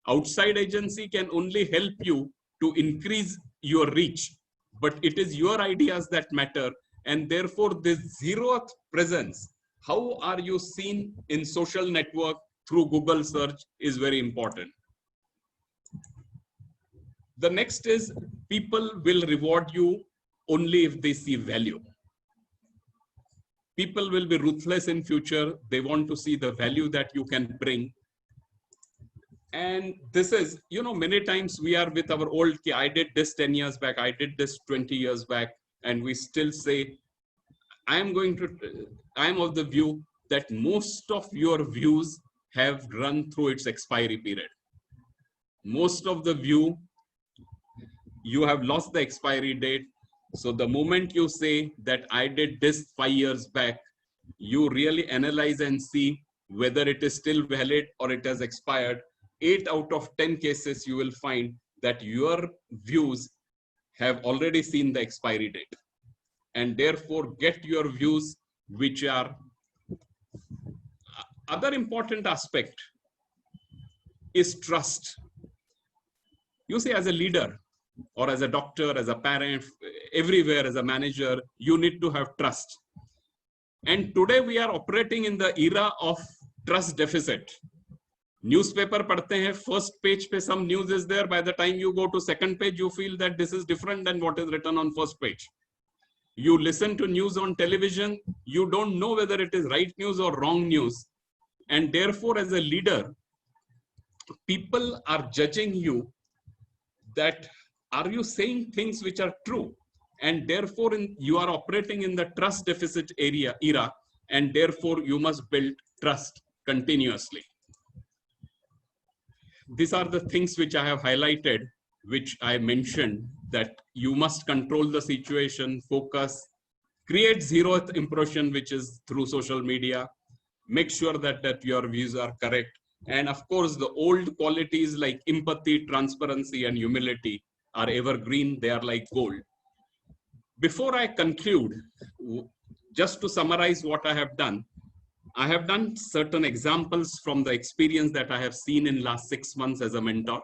Outside agency can only help you to increase your reach, but it is your ideas that matter. And therefore, this zeroth presence, how are you seen in social network through Google search, is very important. The next is, people will reward you only if they see value. People will be ruthless in future. They want to see the value that you can bring. And this is, you know, many times we are with our old, I did this 10 years back, I did this 20 years back, and we still say, I'm of the view that most of your views have run through its expiry period. Most of the view, you have lost the expiry date. So the moment you say that I did this 5 years back, you really analyze and see whether it is still valid or it has expired. 8 out of 10 cases, you will find that your views have already seen the expiry date. And therefore, get your views which are. Other important aspect is trust. You see, as a leader, or as a doctor, as a parent, everywhere, as a manager, you need to have trust. And today we are operating in the era of trust deficit. Newspaper पढ़ते हैं, first page पे some news is there. By the time you go to second page, you feel that this is different than what is written on first page. You listen to news on television, you don't know whether it is right news or wrong news. And therefore, as a leader, people are judging you that are you saying things which are true? And therefore, you are operating in the trust deficit era, and therefore you must build trust continuously. These are the things which I have highlighted, which I mentioned, that you must control the situation, focus, create zeroth impression, which is through social media, make sure that your views are correct. And of course, the old qualities like empathy, transparency, and humility are evergreen. They are like gold. Before I conclude, just to summarize what I have done certain examples from the experience that I have seen in last 6 months as a mentor.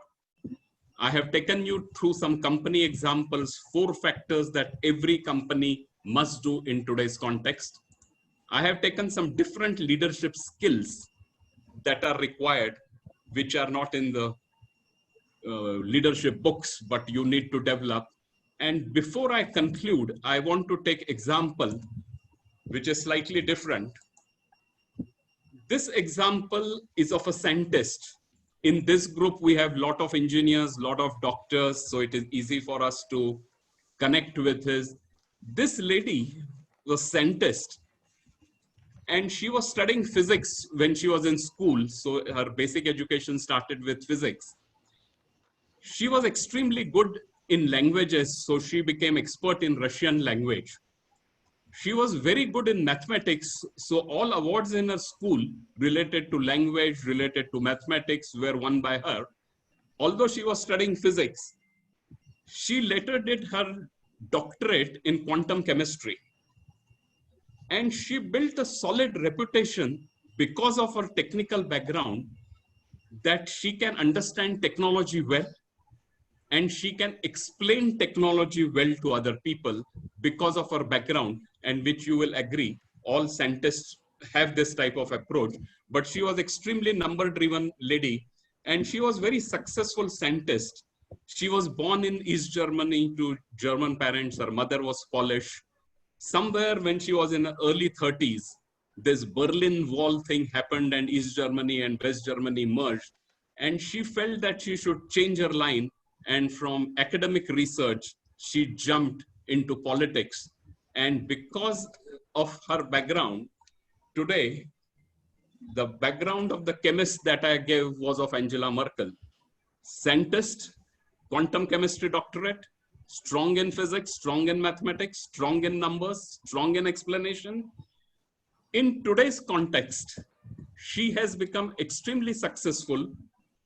I have taken you through some company examples, 4 factors that every company must do in today's context. I have taken some different leadership skills that are required, which are not in the leadership books, but you need to develop. And before I conclude, I want to take example, which is slightly different. This example is of a scientist. In this group, we have a lot of engineers, a lot of doctors, so it is easy for us to connect with this lady was scientist, and she was studying physics when she was in school. So her basic education started with physics. She was extremely good in languages, so she became expert in Russian language. She was very good in mathematics, so all awards in her school related to language, related to mathematics were won by her. Although she was studying physics, she later did her doctorate in quantum chemistry. And she built a solid reputation because of her technical background, that she can understand technology well, and she can explain technology well to other people because of her background, and which you will agree, all scientists have this type of approach. But she was extremely number-driven lady, and she was very successful scientist. She was born in East Germany to German parents. Her mother was Polish. Somewhere when she was in her early 30s, this Berlin Wall thing happened, and East Germany and West Germany merged. And she felt that she should change her line. And from academic research, she jumped into politics. And because of her background, today, the background of the chemist that I gave was of Angela Merkel. Scientist, quantum chemistry doctorate, strong in physics, strong in mathematics, strong in numbers, strong in explanation. In today's context, she has become extremely successful.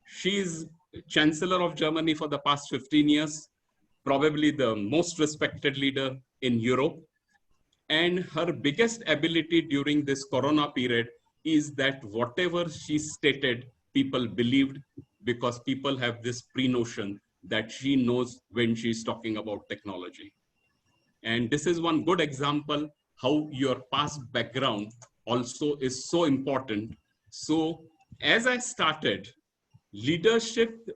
She is Chancellor of Germany for the past 15 years, probably the most respected leader in Europe. And her biggest ability during this Corona period is that whatever she stated, people believed, because people have this pre-notion that she knows when she's talking about technology. And this is one good example how your past background also is so important. So as I started, leadership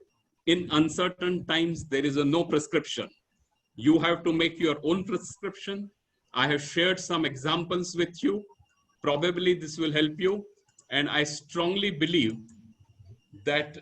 in uncertain times, there is no prescription. You have to make your own prescription. I have shared some examples with you. Probably this will help you. And I strongly believe that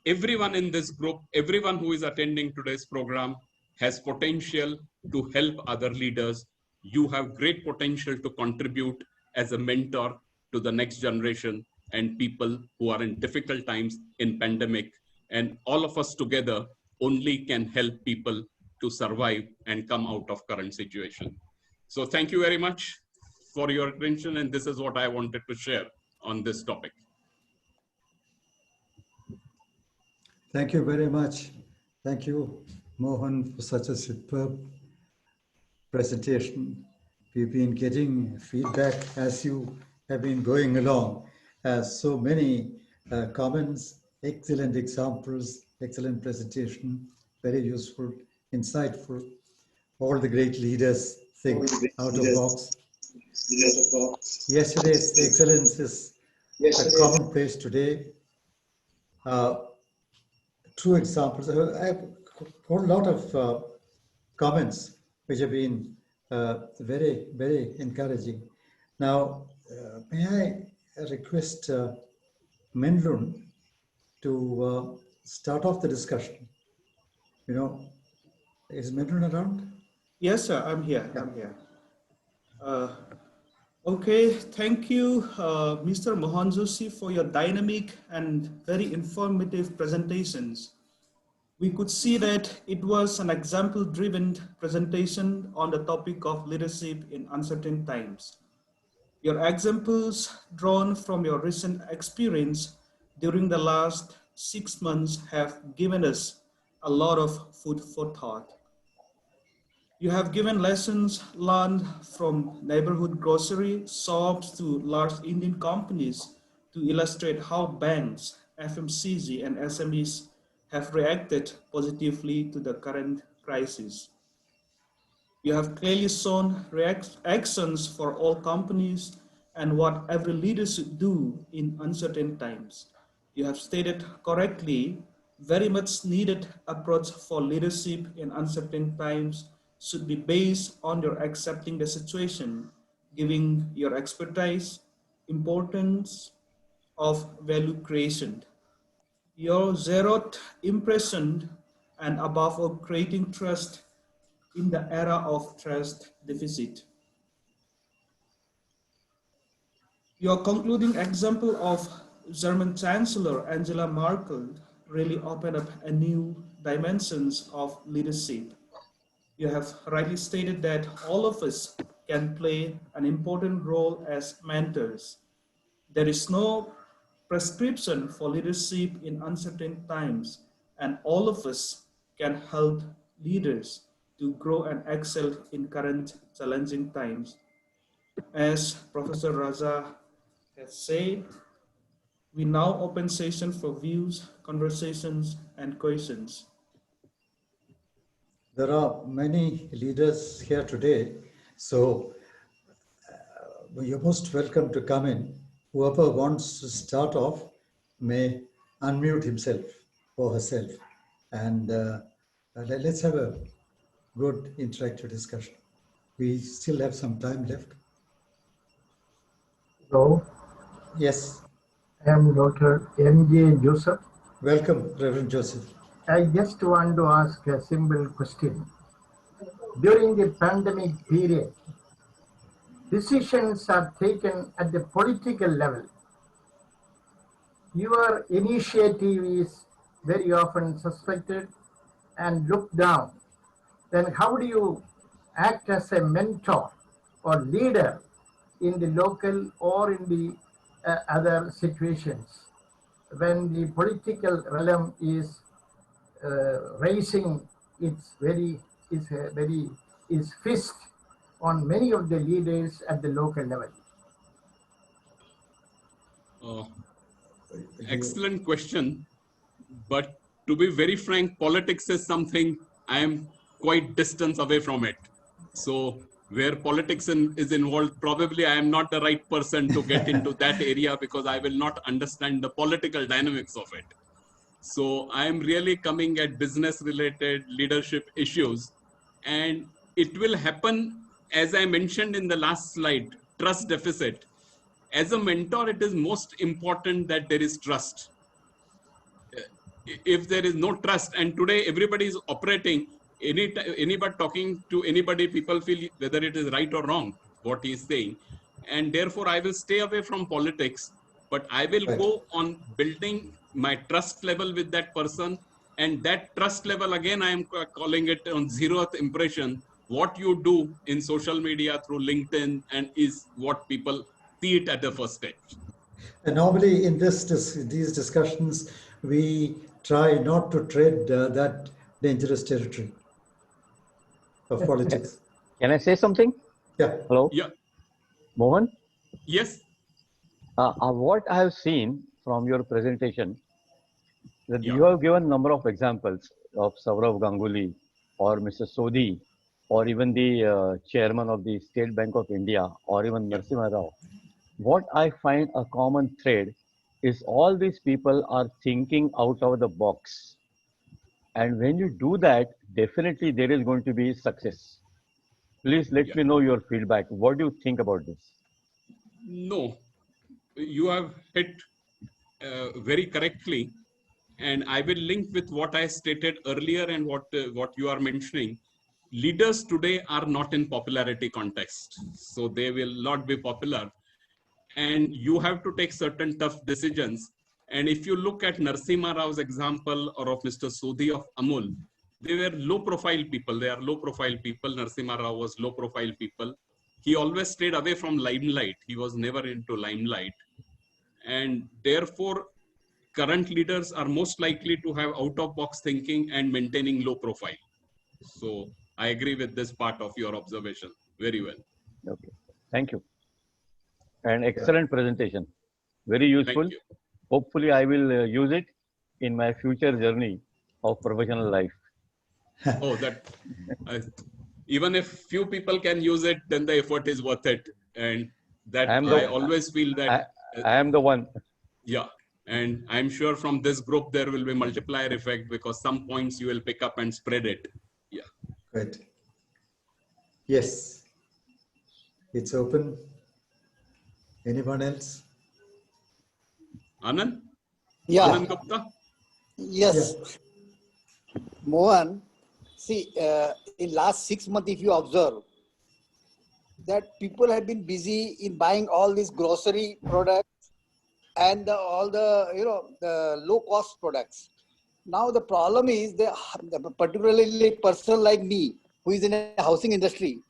everyone in this group, everyone who is attending today's program has potential to help other leaders. You have great potential to contribute as a mentor to the next generation and people who are in difficult times in pandemic. And all of us together only can help people to survive and come out of current situation. So thank you very much for your attention. And this is what I wanted to share on this topic. Thank you very much. Thank you, Mohan, for such a superb presentation. We've been getting feedback as you have been going along. So many comments, excellent examples, excellent presentation, very useful, insightful. All the great leaders think out of box. Yesterday's excellence is a commonplace today. true examples. I have a whole lot of comments which have been very, very encouraging. Now, may I request Menlun to start off the discussion? You know, is Menlun around? Yes, sir, I'm here. I'm here. Uh, okay, thank you, Mr. Mohan Joshi, for your dynamic and very informative presentations. We could see that it was an example-driven presentation on the topic of leadership in uncertain times. Your examples drawn from your recent experience during the last 6 months have given us a lot of food for thought. You have given lessons learned from neighborhood grocery shops to large Indian companies to illustrate how banks, FMCG, and SMEs have reacted positively to the current crisis. You have clearly shown actions for all companies and what every leader should do in uncertain times. You have stated correctly, very much needed approach for leadership in uncertain times should be based on your accepting the situation, giving your expertise, importance of value creation. Your zeroth impression and above all creating trust in the era of trust deficit. Your concluding example of German Chancellor Angela Merkel really opened up a new dimensions of leadership. You have rightly stated that all of us can play an important role as mentors. There is no prescription for leadership in uncertain times, and all of us can help leaders to grow and excel in current challenging times. As Professor Raza has said, we now open session for views, conversations, and questions. There are many leaders here today, so you're most welcome to come in. Whoever wants to start off may unmute himself or herself, and let's have a good interactive discussion. We still have some time left. Hello, Yes, I am Dr. M.J. Joseph. welcome, Reverend Joseph. I just want to ask a simple question. During the pandemic period, decisions are taken at the political level. Your initiative is very often suspected and looked down. Then how do you act as a mentor or leader in the local or in the other situations when the political realm is raising its fist on many of the leaders at the local level? Excellent question. But to be very frank, politics is something I am quite distance away from it. So where politics is involved, probably I am not the right person to get into that area because I will not understand the political dynamics of it. So I am really coming at business related leadership issues, and it will happen, as I mentioned in the last slide, trust deficit. As a mentor, it is most important that there is trust. If there is no trust, and today everybody is operating, anybody talking to anybody, people feel whether it is right or wrong, what he is saying. And therefore, I will stay away from politics, but I will go on building my trust level with that person. And that trust level, again, I am calling it on zeroth impression. What you do in social media through LinkedIn and is what people see it at the first stage. And normally in these discussions, we try not to tread that dangerous territory of politics. Can I say something? Yeah. Hello? Yeah. Mohan? Yes. What I have seen from your presentation, that Yeah. you have given number of examples of Sourav Ganguly or Mr. Sodhi, or even the chairman of the State Bank of India, or even Narasimha Rao. What I find a common thread is all these people are thinking out of the box. And when you do that, definitely there is going to be success. Please let Yeah. me know your feedback. What do you think about this? No, you have hit very correctly. And I will link with what I stated earlier and what you are mentioning. Leaders today are not in popularity context, so they will not be popular. And you have to take certain tough decisions. And if you look at Narasimha Rao's example or of Mr. Sodhi of Amul, they were low profile people. They are low profile people. Narasimha Rao was low profile people. He always stayed away from limelight. He was never into limelight. And therefore, current leaders are most likely to have out of box thinking and maintaining low profile. So I agree with this part of your observation very well. Okay. Thank you. And excellent presentation. Very useful. Thank you. Hopefully, I will use it in my future journey of professional life. Oh, that even if few people can use it, then the effort is worth it. And that I always feel that I am the one. yeah. And I'm sure from this group, there will be multiplier effect because some points you will pick up and spread it. Yeah. Good. Yes. It's open. Anyone else? Anand? Yeah. Anand Gupta? Yes. Mohan, see, in last 6 months, if you observe, that people have been busy in buying all these grocery products and all the, the low cost products. Now the problem is particularly person like me, who is in a housing industry,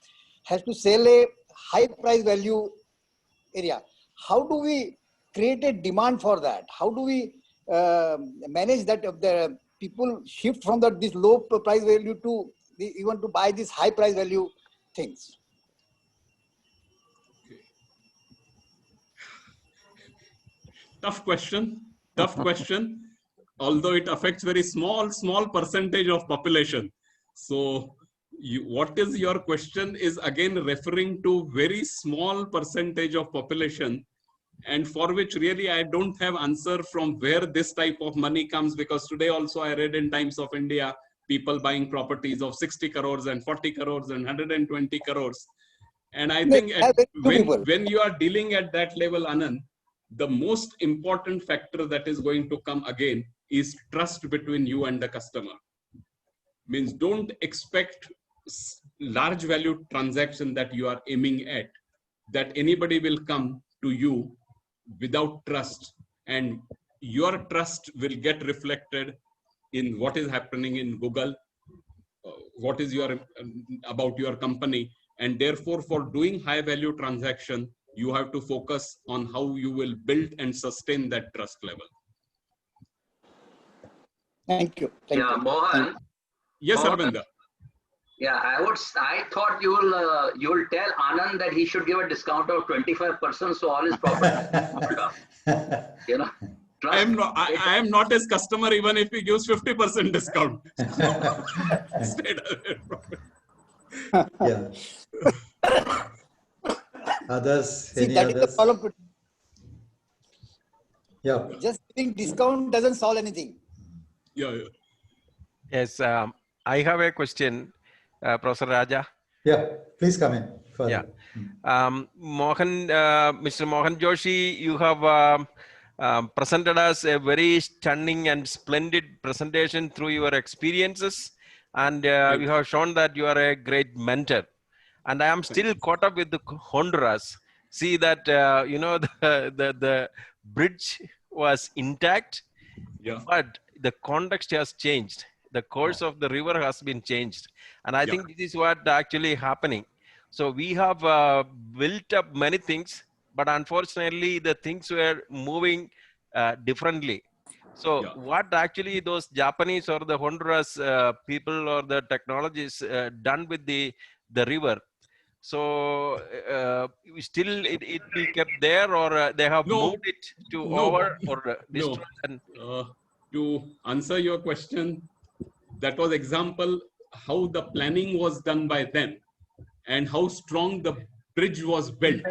has to sell a high price value area. How do we create a demand for that? How do we manage that the people shift from this low price value to even to buy these high price value things? Tough question. Tough question. Although it affects very small percentage of population. So what is your question is again referring to very small percentage of population, and for which really I don't have answer from where this type of money comes, because today also I read in Times of India, people buying properties of 60 crores and 40 crores and 120 crores. And I think when you are dealing at that level, Anand, the most important factor that is going to come again is trust between you and the customer. Means don't expect large value transaction that you are aiming at, that anybody will come to you without trust, and your trust will get reflected in what is happening in Google, what is your about your company. And therefore, for doing high value transaction, you have to focus on how you will build and sustain that trust level. Thank you. Yeah, Mohan. Yes, Arvinda. Yeah, I thought you will tell Anand that he should give a discount of 25%, so all his property. You know, I am not his customer even if he gives 50% discount. Yeah. Others? See, any that others? is the problem. Yeah. Just giving discount doesn't solve anything. Yeah. Yes, I have a question, Professor Raja. Yeah, please come in. Further. Yeah. Mr. Mohan Joshi, you have presented us a very stunning and splendid presentation through your experiences, and you have shown that you are a great mentor. And I am still caught up with the Honduras. See that the bridge was intact, but the context has changed. The course of the river has been changed, and I think this is what actually happening. So we have built up many things, but unfortunately the things were moving differently. So what actually those Japanese or the Honduras people or the technologies done with the river? So still it be kept there, or they have moved it to over or destroyed? And to answer your question, that was example how the planning was done by them and how strong the bridge was built.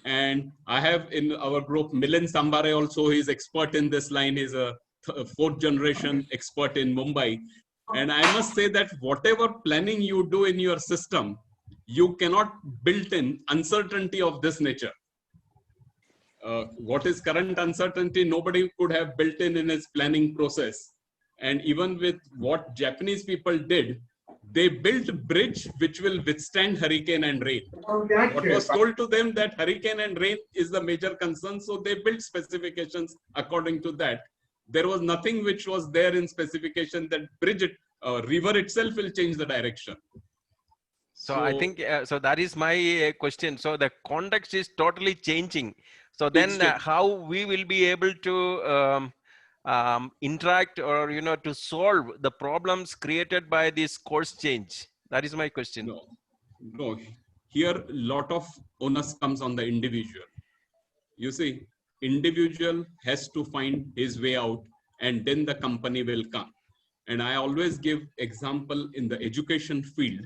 And I have in our group Milind Sambare also, he's expert in this line. He's a fourth generation expert in Mumbai. And I must say that whatever planning you do in your system, you cannot build in uncertainty of this nature. What is current uncertainty, nobody could have built in his planning process. And even with what Japanese people did, they built a bridge which will withstand hurricane and rain. What was told to them that hurricane and rain is the major concern, so they built specifications according to that. There was nothing which was there in specification that bridge, river itself will change the direction. So I think, so that is my question. So the context is totally changing. So then how we will be able to interact or, you know, to solve the problems created by this course change? That is my question. No, here a lot of onus comes on the individual. You see, individual has to find his way out and then the company will come. And I always give example in the education field.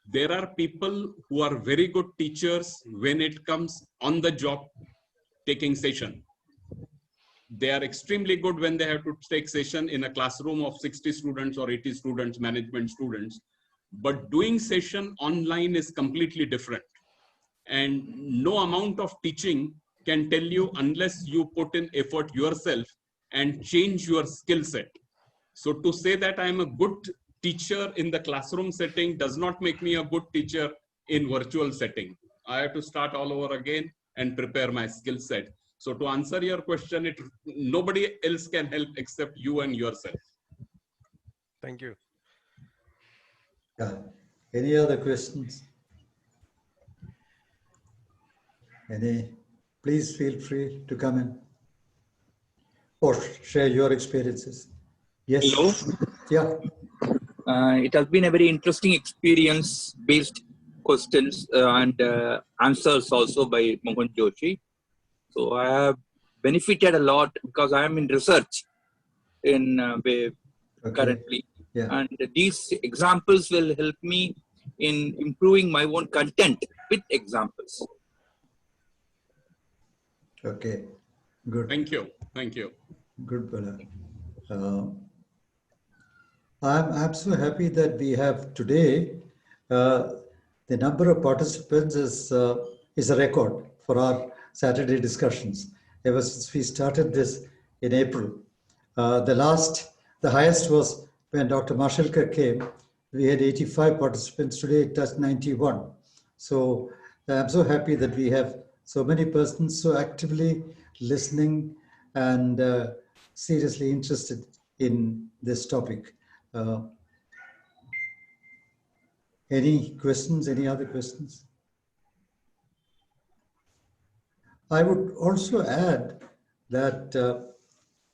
There are people who are very good teachers when it comes on the job taking session. They are extremely good when they have to take session in a classroom of 60 students or 80 students, management students. But doing session online is completely different. And no amount of teaching can tell you unless you put in effort yourself and change your skill set. So to say that I'm a good teacher in the classroom setting does not make me a good teacher in virtual setting. I have to start all over again and prepare my skill set. So to answer your question, nobody else can help except you and yourself. Thank you. Yeah. Any other questions? Please feel free to come in or share your experiences. Yes. Hello. Yeah. It has been a very interesting experience-based questions and answers also by Mohan Joshi. So I have benefited a lot because I am in research in currently. Yeah. And these examples will help me in improving my own content with examples. Okay, good. Thank you. Thank you. Good, brother. I'm so happy that we have today, the number of participants is a record for our Saturday discussions. Ever since we started this in April. The highest was when Dr. Mashelkar came. We had 85 participants. Today it touched 91. So I'm so happy that we have so many persons so actively listening and seriously interested in this topic. Any questions? Any other questions? I would also add that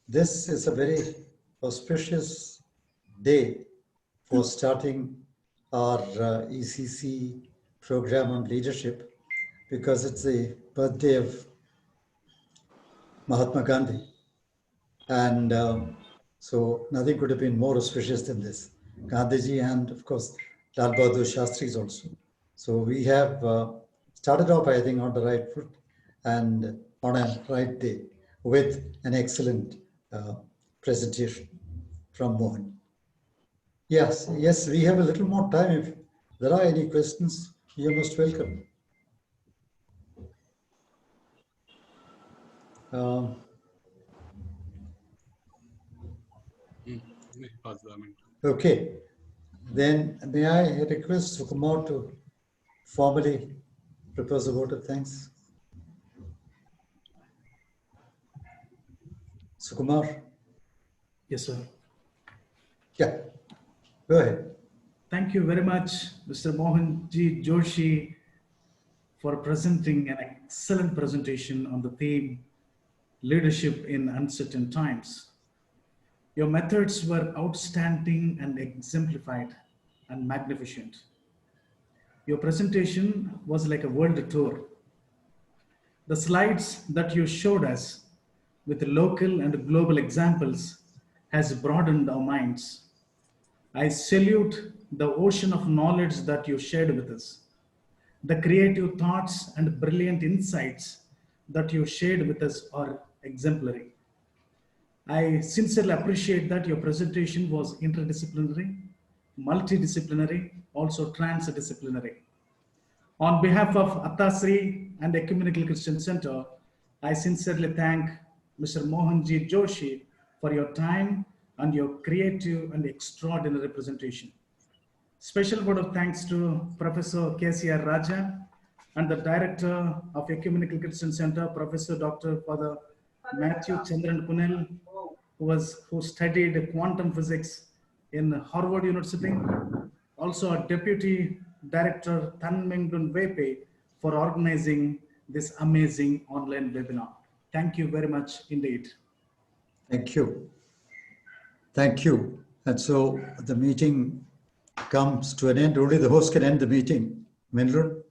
this is a very auspicious day for starting our ECC program on leadership because it's the birthday of Mahatma Gandhi. And so nothing could have been more auspicious than this. Gandhiji and of course Lal Bahadur Shastri is also. So we have started off, I think, on the right foot and on a right day with an excellent presentation from Mohan. Yes, we have a little more time. If there are any questions, you're most welcome. Okay, then may I request Sukumar to formally propose a vote of thanks? Sukumar? Yes, sir. Yeah, go ahead. Thank you very much, Mr. Mohan G. Joshi, for presenting an excellent presentation on the theme, Leadership in Uncertain Times. Your methods were outstanding and exemplified and magnificent. Your presentation was like a world tour. The slides that you showed us with local and global examples has broadened our minds. I salute the ocean of knowledge that you shared with us. The creative thoughts and brilliant insights that you shared with us are exemplary. I sincerely appreciate that your presentation was interdisciplinary, multidisciplinary, also transdisciplinary. On behalf of Attasri and Ecumenical Christian Center, I sincerely thank Mr. Mohanji Joshi for your time and your creative and extraordinary presentation. Special word of thanks to Professor KCR Raja and the Director of Ecumenical Christian Center, Professor Dr. Father Matthew Chandran Kunel, who studied quantum physics in Harvard University. Also our Deputy Director Tanmengdun Wepe for organizing this amazing online webinar. Thank you very much indeed. Thank you. Thank you. And so the meeting comes to an end. Only the host can end the meeting. Menlun?